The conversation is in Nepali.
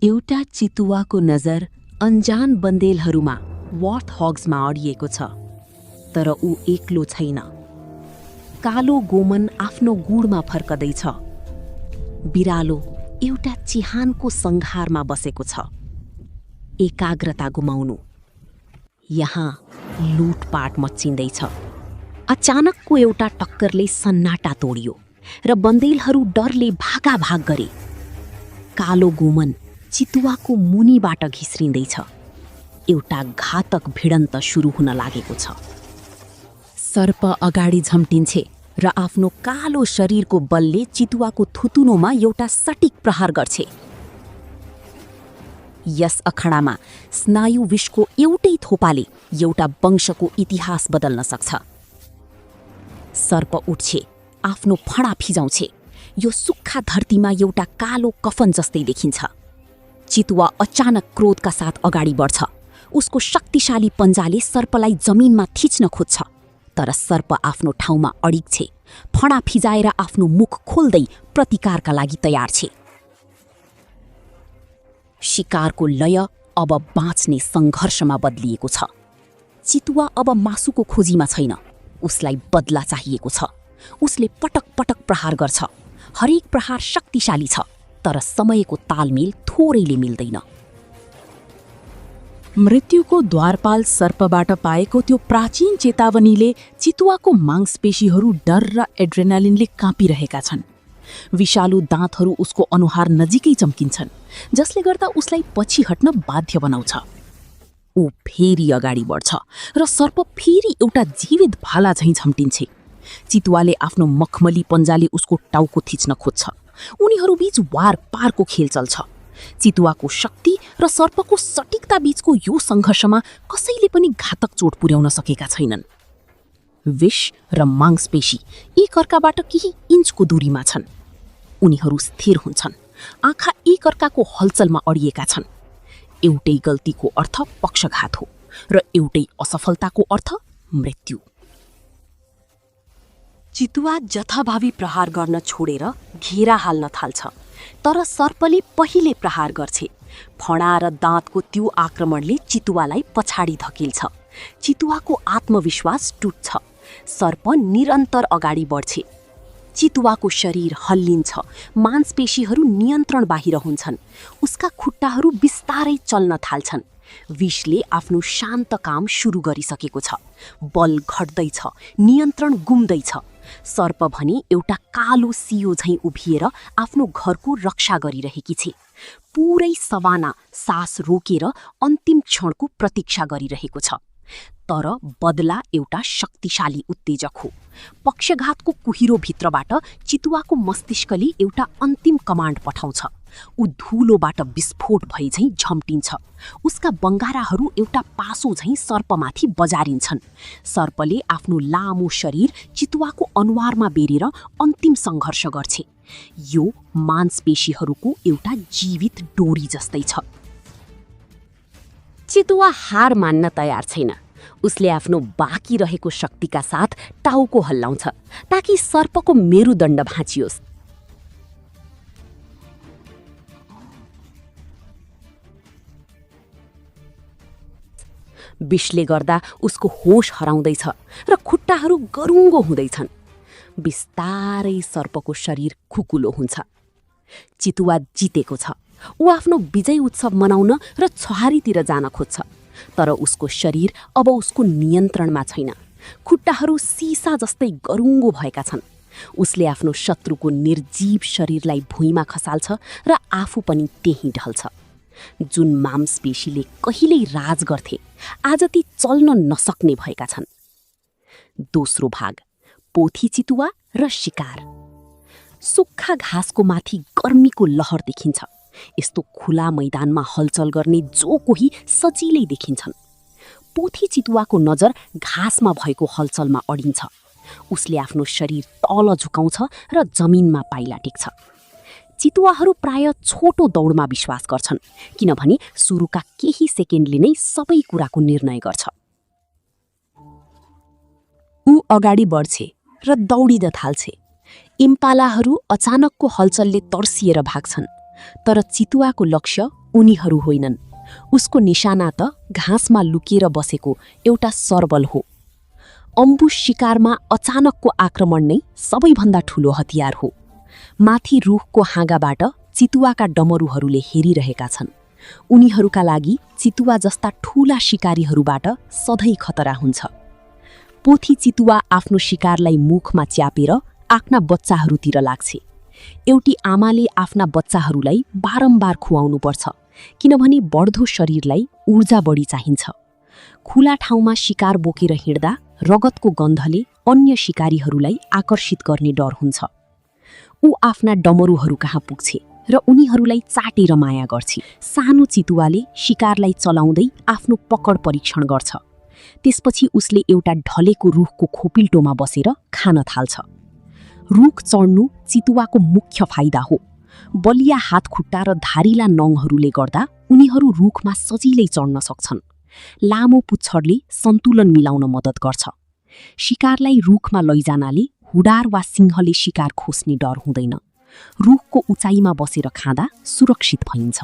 एउटा चितुवाको नजर अनजान बन्देलहरूमा वार्थ हग्समा अडिएको छ, तर ऊ एक्लो छैन। कालो गोमन आफ्नो गुडमा फर्कदैछ। बिरालो एउटा चिहानको संघारमा बसेको छ। एकाग्रता गुमाउनु। यहाँ लुटपाट मच्चिँदैछ। अचानकको एउटा टक्करले सन्नाटा तोडियो र बन्देलहरू डरले भागाभाग गरे। कालो गोमन चितुवाको मुनिबाट घिस्रिँदैछ। एउटा घातक भिडन्त सुरु हुन लागेको छ। सर्प अगाडि झम्टिन्छे र आफ्नो कालो शरीरको बलले चितुवाको थुतुनोमा एउटा सटिक प्रहार गर्छे। यस अखडामा स्नायु विषको एउटै थोपाले एउटा वंशको इतिहास बदल्न सक्छ। सर्प उठ्छे, आफ्नो फणा फिजाउँछे। यो सुक्खा धरतीमा एउटा कालो कफन जस्तै देखिन्छ। चितुवा अचानक क्रोधका साथ अगाडि बढ्छ। उसको शक्तिशाली पन्जाले सर्पलाई जमिनमा थिच्न खोज्छ, तर सर्प आफ्नो ठाउँमा अडिग छे। फणा फिजाएर आफ्नो मुख खोल्दै प्रतिकारका लागि तयार छे। शिकारको लय अब बाँच्ने सङ्घर्षमा बदलिएको छ। चितुवा अब मासुको खोजीमा छैन, उसलाई बदला चाहिएको छ। उसले पटक पटक प्रहार गर्छ। हरेक प्रहार शक्तिशाली छ, तर समयको तालमेल थोरैले मिल्दैन। मृत्युको द्वारपाल सर्पबाट पाएको त्यो प्राचीन चेतावनीले चितुवाको मांसपेशीहरू डर र एड्रेनालिनले काँपिरहेका छन्। विषालु दाँतहरू उसको अनुहार नजिकै चम्किन्छन्, जसले गर्दा उसलाई पछि हट्न बाध्य बनाउँछ। ऊ फेरि अगाडि बढ्छ र सर्प फेरि एउटा जीवित भाला झैँ झम्टिन्छे। चितुवाले आफ्नो मखमली पन्जाले उसको टाउको थिच्न खोज्छ। उनीहरूबीच वार पारको खेल चल्छ। चितुवाको शक्ति र सर्पको सटिकता बीचको यो सङ्घर्षमा कसैले पनि घातक चोट पुर्याउन सकेका छैनन्। विष र मांसपेशी एकअर्काबाट केही इन्चको दूरीमा छन्। उनीहरू स्थिर हुन्छन्, आँखा एकअर्काको हलचलमा अडिएका छन्। एउटै गल्तीको अर्थ पक्षघात हो र एउटै असफलताको अर्थ मृत्यु। चितुवा जथाभावी प्रहार गर्न छोडेर घेरा हाल्न थाल्छ, तर सर्पले पहिले प्रहार गर्छे। फणा र दाँतको त्यो आक्रमणले चितुवालाई पछाडि धकेल्छ। चितुवाको आत्मविश्वास टुट्छ। सर्प निरन्तर अगाडि बढ्छे। चितुवाको शरीर हल्लिन्छ। मांसपेशीहरू नियन्त्रण बाहिर हुन्छन्। उसका खुट्टाहरू बिस्तारै चल्न थाल्छन्। विषले आफ्नो शान्त काम सुरु गरिसकेको छ। बल घट्दैछ, नियन्त्रण गुम्दैछ। सर्प भने एउटा कालो सियो झैँ उभिएर आफ्नो घरको रक्षा गरिरहेकी छे। पुरै सवाना सास रोकेर अन्तिम क्षणको प्रतीक्षा गरिरहेको छ। तर बदला एउटा शक्तिशाली उत्तेजक हो। पक्षघातको कुहिरोभित्रबाट चितुवाको मस्तिष्कले एउटा अन्तिम कमान्ड पठाउँछ। ऊ धुलोबाट विस्फोट भई झैँ झम्टिन्छ। उसका बङ्गाराहरू एउटा पासो झैँ सर्पमाथि बजारिन्छन्। सर्पले आफ्नो लामो शरीर चितुवाको अनुहारमा बेरेर अन्तिम सङ्घर्ष गर्छे। यो मांसपेशीहरूको एउटा जीवित डोरी जस्तै छ। चितुवा हार मान्न तयार छैन। उसले आफ्नो बाँकी रहेको शक्तिका साथ टाउको हल्लाउँछ, ताकि सर्पको मेरुदण्ड भाँचियोस्। विषले गर्दा उसको होस हराउँदैछ र खुट्टाहरू गरुङ्गो हुँदैछन्। बिस्तारै सर्पको शरीर खुकुलो हुन्छ। चितुवा जितेको छ। ऊ आफ्नो विजय उत्सव मनाउन र छहारीतिर जान खोज्छ, तर उसको शरीर अब उसको नियन्त्रणमा छैन। खुट्टाहरू सिसा जस्तै गरुङ्गो भएका छन्। उसले आफ्नो शत्रुको निर्जीव शरीरलाई भुइँमा खसाल्छ र आफू पनि त्यहीँ ढल्छ। जुन मांसपेशीले कहिल्यै राज गर्थे, आज ती चल्न नसक्ने भएका छन्। दोस्रो भाग, पोथी चितुवा र शिकार। सुक्खा घाँसको माथि गर्मीको लहर देखिन्छ। यस्तो खुला मैदानमा हलचल गर्ने जो कोही सजिलै देखिन्छन्। पोथी चितुवाको नजर घाँसमा भएको हलचलमा अडिन्छ। उसले आफ्नो शरीर तल झुकाउँछ र जमिनमा पाइला टेक्छ। चितुवाहरू प्राय छोटो दौडमा विश्वास गर्छन्, किनभने सुरुका केही सेकेन्डले नै सबै कुराको निर्णय गर्छ। ऊ अगाडि बढ्छे र दौडिन थाल्छे। इम्पालाहरू अचानकको हलचलले तर्सिएर भाग्छन्, तर चितुवाको लक्ष्य उनीहरू होइनन्। उसको निशाना त घाँसमा लुकिएर बसेको एउटा सर्बल हो। अम्बुस शिकारमा अचानकको आक्रमण नै सबैभन्दा ठूलो हतियार हो। माथि रुखको हाँगाबाट चितुवाका डमरुहरूले हेरिरहेका छन्। उनीहरूका लागि चितुवा जस्ता ठूला शिकारीहरूबाट सधैँ खतरा हुन्छ। पोथी चितुवा आफ्नो शिकारलाई मुखमा च्यापेर आफ्ना बच्चाहरूतिर लाग्छे। एउटी आमाले आफ्ना बच्चाहरूलाई बारम्बार खुवाउनुपर्छ, किनभने बढ्दो शरीरलाई ऊर्जा बढी चाहिन्छ। खुला ठाउँमा शिकार बोकेर हिँड्दा रगतको गन्धले अन्य शिकारीहरूलाई आकर्षित गर्ने डर हुन्छ। ऊ आफ्ना डमरुहरू कहाँ पुग्छे र उनीहरूलाई चाटेर माया गर्छे। सानो चितुवाले शिकारलाई चलाउँदै आफ्नो पकड परीक्षण गर्छ। त्यसपछि उसले एउटा ढलेको रुखको खोपिल्टोमा बसेर खान थाल्छ। रुख चढ्नु चितुवाको मुख्य फाइदा हो। बलिया हातखुट्टा र धारिला नङहरूले गर्दा उनीहरू रुखमा सजिलै चढ्न सक्छन्। लामो पुच्छरले सन्तुलन मिलाउन मद्दत गर्छ। शिकारलाई रुखमा लैजानाले हुडार वा सिंहले शिकार खोस्ने डर हुँदैन। रुखको उचाइमा बसेर खाँदा सुरक्षित भइन्छ।